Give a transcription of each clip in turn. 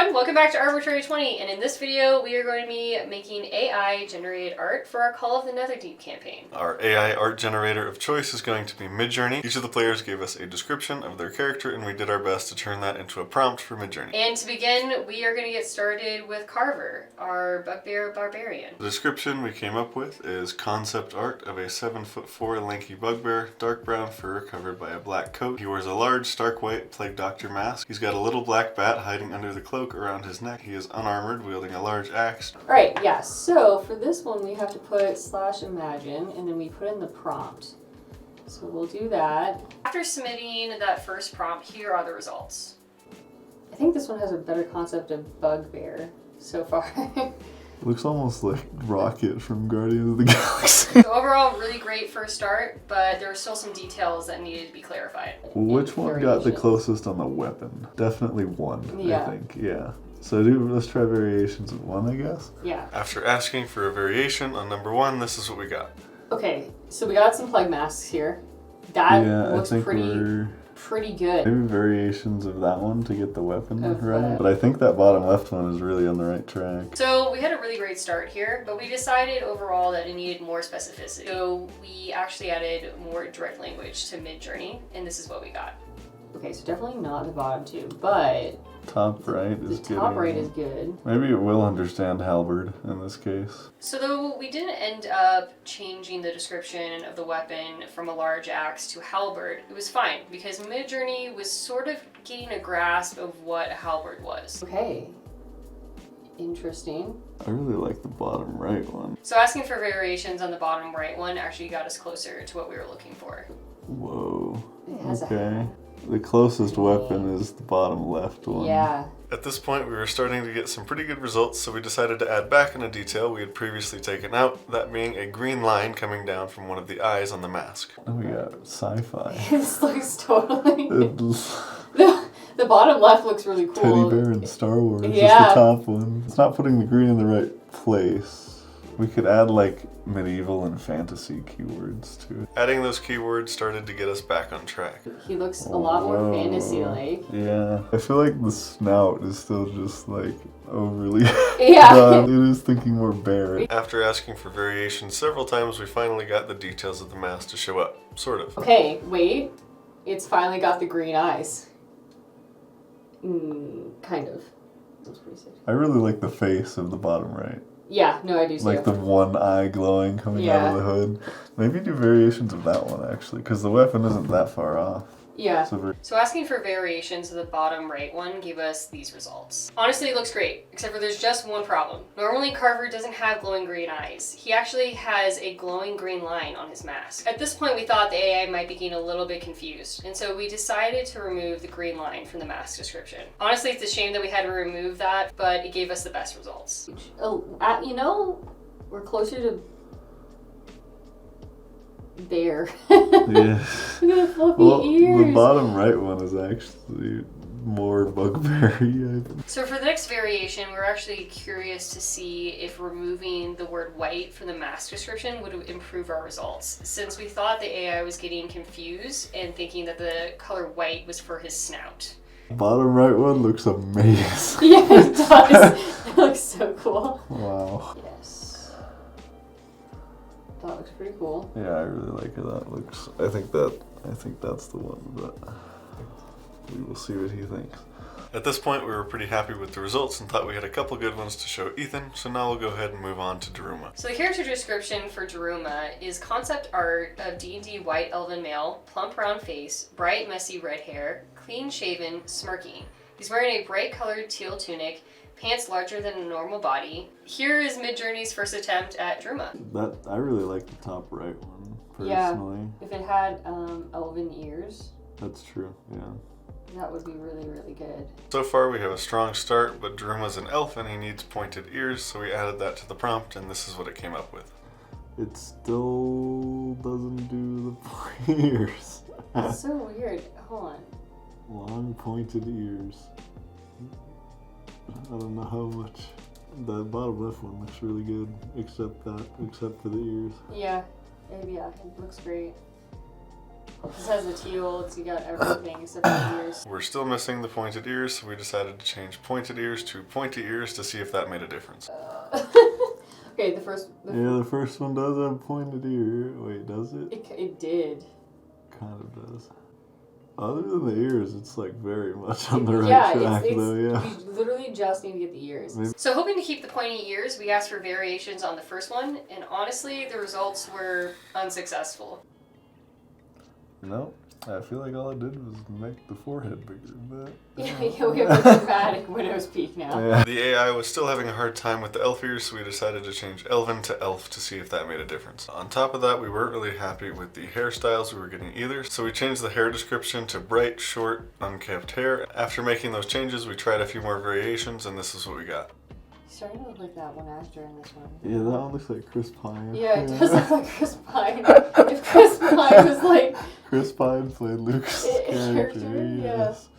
everyone, welcome back to Arbitrary 20, and in this video we are going to be making AI generated art for our Call of the Netherdeep campaign. Our AI art generator of choice is going to be Midjourney. Each of the players gave us a description of their character and we did our best to turn that into a prompt for Midjourney. And to begin, we are going to get started with Carver, our bugbear barbarian. The description we came up with is concept art of a 7'4" lanky bugbear, dark brown fur covered by a black coat. He wears a large stark white plague doctor mask. He's got a little black bat hiding under the cloak around his neck. He is unarmored, wielding a large axe. Alright, yeah, so for this one we have to put /imagine and then we put in the prompt. So we'll do that. After submitting that first prompt, here are the results. I think this one has a better concept of bugbear so far. Looks almost like Rocket from Guardians of the Galaxy. So overall, really great first start, but there are still some details that needed to be clarified. Which one got the closest on the weapon? Definitely one, yeah. I think, yeah. So let's try variations of one, I guess? Yeah. After asking for a variation on number one, this is what we got. Okay, so we got some plague masks here. That looks pretty good. Maybe variations of that one to get the weapon right. But I think that bottom left one is really on the right track. So we had a really great start here, but we decided overall that it needed more specificity. So we actually added more direct language to Midjourney, and this is what we got. Okay, so definitely not the bottom two, but top right is good. The top right is good. Maybe it will understand halberd in this case. So though we didn't end up changing the description of the weapon from a large axe to halberd, it was fine because Midjourney was sort of getting a grasp of what a halberd was. Okay, interesting. I really like the bottom right one. So asking for variations on the bottom right one actually got us closer to what we were looking for. Whoa. It has okay. The closest weapon is the bottom left one. Yeah. At this point, we were starting to get some pretty good results, so we decided to add back in a detail we had previously taken out, that being a green line coming down from one of the eyes on the mask. Oh, we got sci-fi. This looks totally... The bottom left looks really cool. Teddy bear in Star Wars is the top one. It's not putting the green in the right place. We could add like medieval and fantasy keywords to it. Adding those keywords started to get us back on track. He looks a lot more fantasy-like. Yeah. I feel like the snout is still just like overly yeah. done. It is thinking more bear. After asking for variations several times, we finally got the details of the mask to show up. Sort of. Okay, wait. It's finally got the green eyes. Kind of. That's pretty sick. I really like the face of the bottom right. Yeah, no, I do too. Like the one eye glowing coming out of the hood. Maybe do variations of that one actually, because the weapon isn't that far off. Yeah. So asking for variations of the bottom right one gave us these results. Honestly, it looks great, except for there's just one problem. Normally, Carver doesn't have glowing green eyes. He actually has a glowing green line on his mask. At this point, we thought the AI might be getting a little bit confused, and so we decided to remove the green line from the mask description. Honestly, it's a shame that we had to remove that, but it gave us the best results. Oh, you know, we're closer to bear. Yeah. Look at the fluffy ears. The bottom right one is actually more bugbear-y. So for the next variation, we're actually curious to see if removing the word white from the mask description would improve our results, since we thought the AI was getting confused and thinking that the color white was for his snout. Bottom right one looks amazing. Yeah, it does. It looks so cool. Wow. Yes. That looks pretty cool. Yeah, I really like how that looks. I think that's the one, but we will see what he thinks. At this point, we were pretty happy with the results and thought we had a couple good ones to show Ethan, so now we'll go ahead and move on to Daruma. So the character description for Daruma is concept art of D&D white elven male, plump round face, bright messy red hair, clean shaven, smirking. He's wearing a bright colored teal tunic, pants larger than a normal body. Here is Midjourney's first attempt at Daruma. I really like the top right one, personally. Yeah, if it had elven ears. That's true, yeah. That would be really, really good. So far we have a strong start, but Daruma's an elf and he needs pointed ears, so we added that to the prompt and this is what it came up with. It still doesn't do the pointy ears. It's so weird. Hold on. Long pointed ears. I don't know how much. The bottom left one looks really good, except for the ears. Yeah, it looks great. This has the teal, you got everything except for the ears. We're still missing the pointed ears, so we decided to change pointed ears to pointy ears to see if that made a difference. Okay, the first one does have pointed ear. Wait, does it? It did. Kind of does. Other than the ears, it's like very much on the right track though, yeah. We literally just need to get the ears. Maybe. So hoping to keep the pointy ears, we asked for variations on the first one, and honestly, the results were unsuccessful. No, I feel like all it did was make the forehead bigger, but... Yeah, we have a dramatic widow's peak now. Yeah. The AI was still having a hard time with the elf ears, so we decided to change Elven to Elf to see if that made a difference. On top of that, we weren't really happy with the hairstyles we were getting either, so we changed the hair description to bright, short, unkempt hair. After making those changes, we tried a few more variations, and this is what we got. Starting to look like that one actor in this one. Yeah, that one looks like Chris Pine. Yeah, it does look like Chris Pine. If Chris Pine was like... Chris Pine played Luke's character, yes.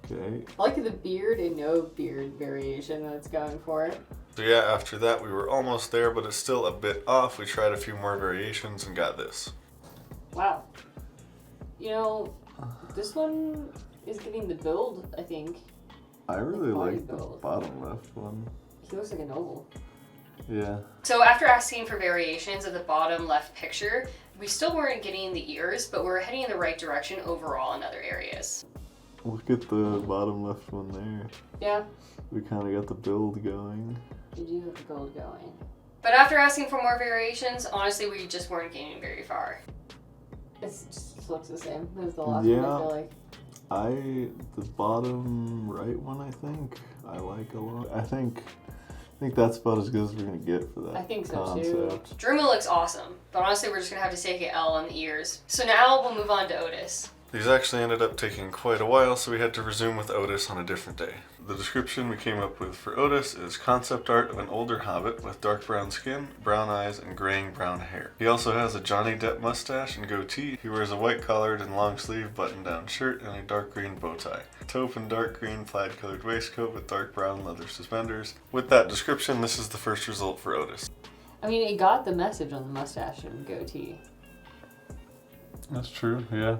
Okay. I like the beard and no beard variation that it's going for. So yeah, after that we were almost there, but it's still a bit off. We tried a few more variations and got this. Wow. You know, this one is getting the build, I think. I really like the bottom left one. He looks like a noble. Yeah. So after asking for variations of the bottom left picture, we still weren't getting the ears, but we're heading in the right direction overall in other areas. Look at the bottom left one there. Yeah. We kind of got the build going. You do have the build going. But after asking for more variations, honestly, we just weren't getting very far. It just looks the same as the last one, I feel like. The bottom right one, I think, I like a lot. I think that's about as good as we're gonna get for that. I think so concept. too. Druma looks awesome, but honestly, we're just gonna have to take an L on the ears. So now we'll move on to Otis. These actually ended up taking quite a while, so we had to resume with Otis on a different day. The description we came up with for Otis is concept art of an older hobbit with dark brown skin, brown eyes, and graying brown hair. He also has a Johnny Depp mustache and goatee. He wears a white collared and long sleeve button down shirt and a dark green bow tie. Taupe and dark green plaid colored waistcoat with dark brown leather suspenders. With that description, this is the first result for Otis. I mean, it got the message on the mustache and goatee. That's true, yeah.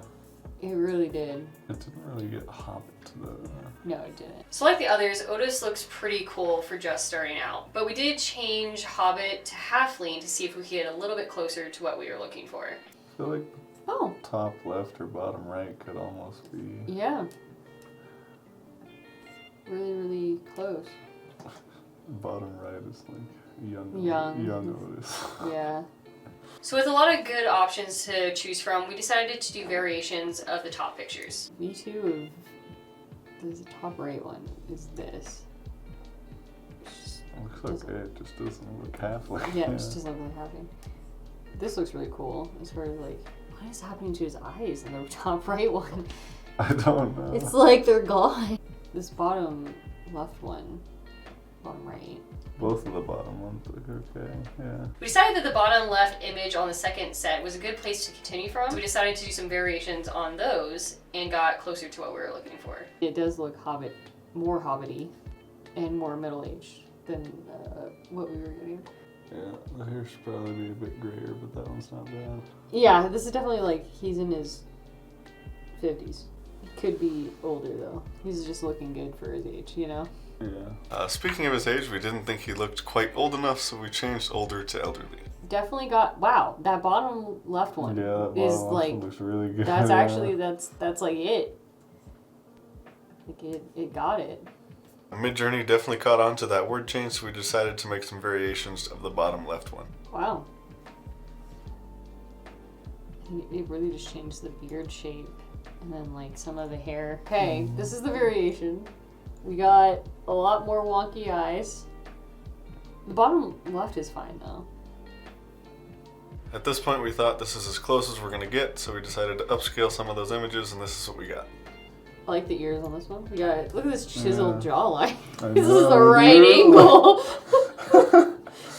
It really did. It didn't really get hobbit though. No, it didn't. So like the others, Otis looks pretty cool for just starting out. But we did change Hobbit to Halfling to see if we could get a little bit closer to what we were looking for. I feel like top left or bottom right could almost be... Yeah. Really, really close. Bottom right is like young Otis. Yeah. So with a lot of good options to choose from, we decided to do variations of the top pictures. Me too. The top right one is this. Looks okay, it just doesn't look halfling. Yeah, it just doesn't look like halfling. This looks really cool. It's sort of like, what is happening to his eyes in the top right one? I don't know. It's like they're gone. This bottom left one, bottom right. Both of the bottom ones look okay, yeah. We decided that the bottom left image on the second set was a good place to continue from, so we decided to do some variations on those and got closer to what we were looking for. It does look more hobbity and more middle-aged than what we were getting. Yeah, the hair should probably be a bit grayer, but that one's not bad. Yeah, this is definitely like he's in his 50s. He could be older though. He's just looking good for his age, you know? Yeah. Speaking of his age, we didn't think he looked quite old enough, so we changed older to elderly. Definitely got, wow, that bottom left one is like, looks really good. That's actually, that's like it. Like it got it. Mid-Journey definitely caught on to that word change, so we decided to make some variations of the bottom left one. Wow. It really just changed the beard shape and then like some of the hair. Okay, this is the variation. We got a lot more wonky eyes. The bottom left is fine though. At this point we thought this is as close as we're going to get, so we decided to upscale some of those images, and this is what we got. I like the ears on this one. We got, look at this chiseled jawline. This is the right angle.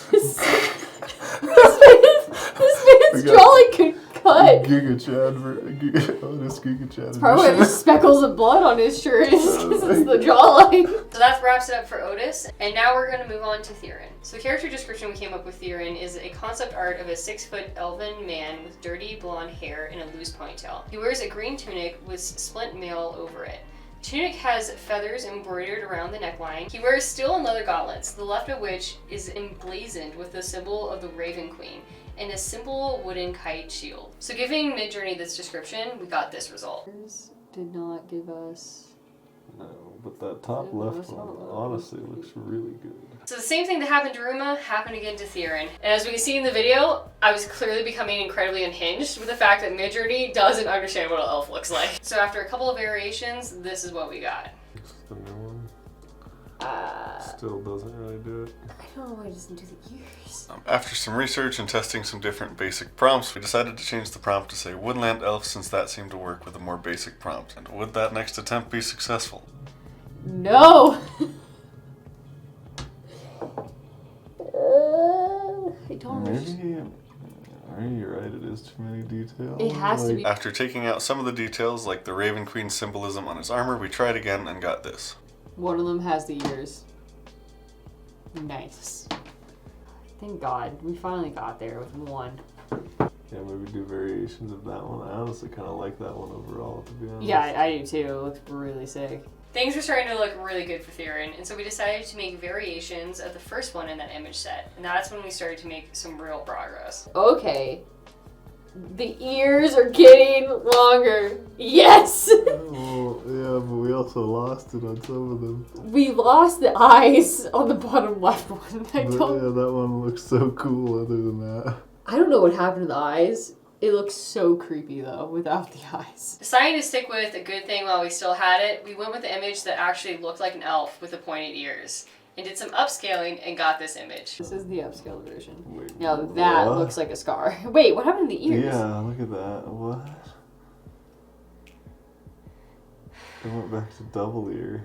this man's jawline could cut What? Giga Chad. Otis Giga Chad. Probably have speckles of blood on his shirt because it's the jawline. So that wraps it up for Otis, and now we're going to move on to Theron. So the character description we came up with Theron is a concept art of a 6-foot elven man with dirty blonde hair and a loose ponytail. He wears a green tunic with splint mail over it. The tunic has feathers embroidered around the neckline. He wears steel and leather gauntlets, the left of which is emblazoned with the symbol of the Raven Queen and a simple wooden kite shield. So giving Midjourney this description, we got this result. Did not give us... No, but that top left one honestly looks really good. So the same thing that happened to Ruma happened again to Theron. And as we can see in the video, I was clearly becoming incredibly unhinged with the fact that Midjourney doesn't understand what an elf looks like. So after a couple of variations, this is what we got. It's the new one. Still doesn't really do it. I don't know why it doesn't do the ears. After some research and testing some different basic prompts, we decided to change the prompt to say Woodland Elf since that seemed to work with a more basic prompt. And would that next attempt be successful? No! I don't understand. Maybe you're right, it is too many details. It has to be. After taking out some of the details, like the Raven Queen symbolism on his armor, we tried again and got this. One of them has the ears. Nice. Thank God. We finally got there with one. Yeah, maybe do variations of that one. I honestly kind of like that one overall, to be honest. Yeah, I do too. It looks really sick. Things were starting to look really good for Theron, and so we decided to make variations of the first one in that image set. And that's when we started to make some real progress. Okay. The ears are getting longer. Yes! Oh, yeah, but we also lost it on some of them. We lost the eyes on the bottom left one. Yeah, that one looks so cool other than that. I don't know what happened to the eyes. It looks so creepy though, without the eyes. Deciding to stick with a good thing while we still had it, we went with the image that actually looked like an elf with the pointed ears. And did some upscaling and got this image. This is the upscaled version. Wait, Now that what? looks like a scar. Wait, what happened to the ears? Yeah, look at that. What? It went back to double ear.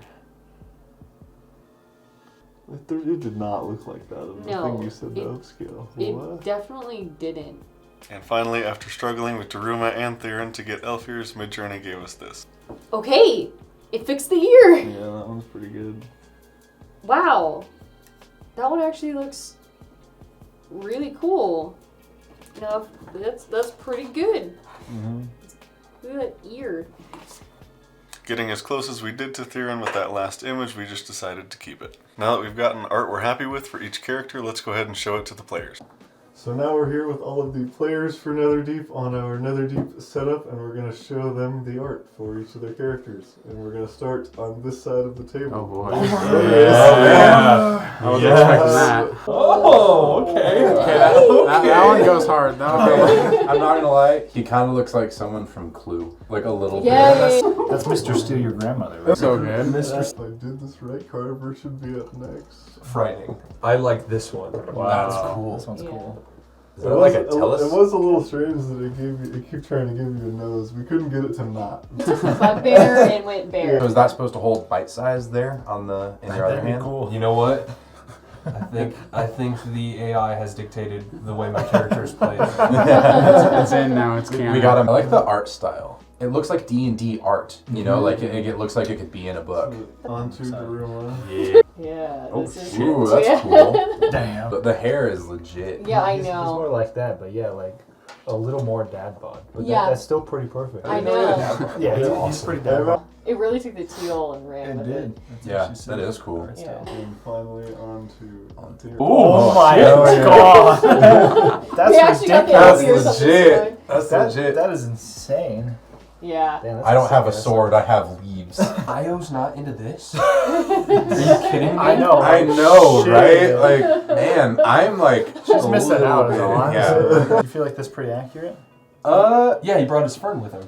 It did not look like that in the thing you said to upscale. It definitely didn't. And finally, after struggling with Daruma and Theron to get elf ears, Midjourney gave us this. Okay, it fixed the ear. Yeah, that one's pretty good. Wow, that one actually looks really cool. Now that's pretty good. Mm-hmm. Look at that ear. Getting as close as we did to Theron with that last image, we just decided to keep it. Now that we've gotten art we're happy with for each character, let's go ahead and show it to the players. So now we're here with all of the players for Netherdeep on our Netherdeep setup, and we're going to show them the art for each of their characters. And we're going to start on this side of the table. Oh boy. Yeah. I wasn't expecting that. Oh, okay. That one goes hard. I'm not gonna lie, he kind of looks like someone from Clue. Like a little bit. That's Mr. Steal Your Grandmother. Right? So good. If I did this right, Carver should be up next. Frightening. I like this one. Wow. That's cool. This one's cool. Is that like a It Tellus? was a little strange that it kept trying to give you a nose. We couldn't get it to not. Bugbear and went bear. So is that supposed to hold bite size there on the in your other That'd be hand? cool. You know what? I think the AI has dictated the way my characters play. It's in now. It's canon. We got him. I like the art style. It looks like D&D art. You know, like it looks like it could be in a book. Onto Daruma. Yeah. Yeah. Oh, this is ooh, it. that's cool. Damn. But the hair is legit. Yeah, I It's more know. like that, but yeah, like a little more dad bod. But Yeah. that's still pretty perfect. I know. Yeah, he's awesome. pretty dad bod. It really took the teal and ran It with did. it. Yeah, that is cool. Yeah. And finally onto Theron. Oh my shit. god! That's We actually got the That's ears on this legit. one. That's that, legit. that is insane. Yeah. Damn, that's I don't have a insane. sword. I have leaves. Io's not into this? Are you kidding me? I know. I know, Shit. right? Like, man, I'm like Just a missing little out. Is bit- all I'm yeah. saying. You feel like that's pretty accurate? Yeah, he brought his fern with him.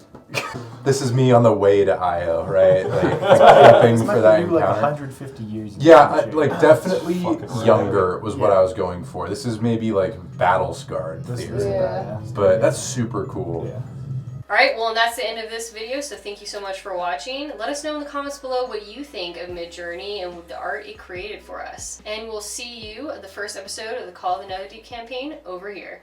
This is me on the way to Io, right? Like This prepping might for that be like encounter. 150 years. in Yeah, the future. like definitely fucking younger was what Yeah. I was going for. This is maybe like battle scarred This theory, is Yeah. but that's super cool. Yeah. Alright, well, and that's the end of this video, so thank you so much for watching. Let us know in the comments below what you think of Midjourney and the art it created for us. And we'll see you at the first episode of the Call of the Netherdeep campaign over here.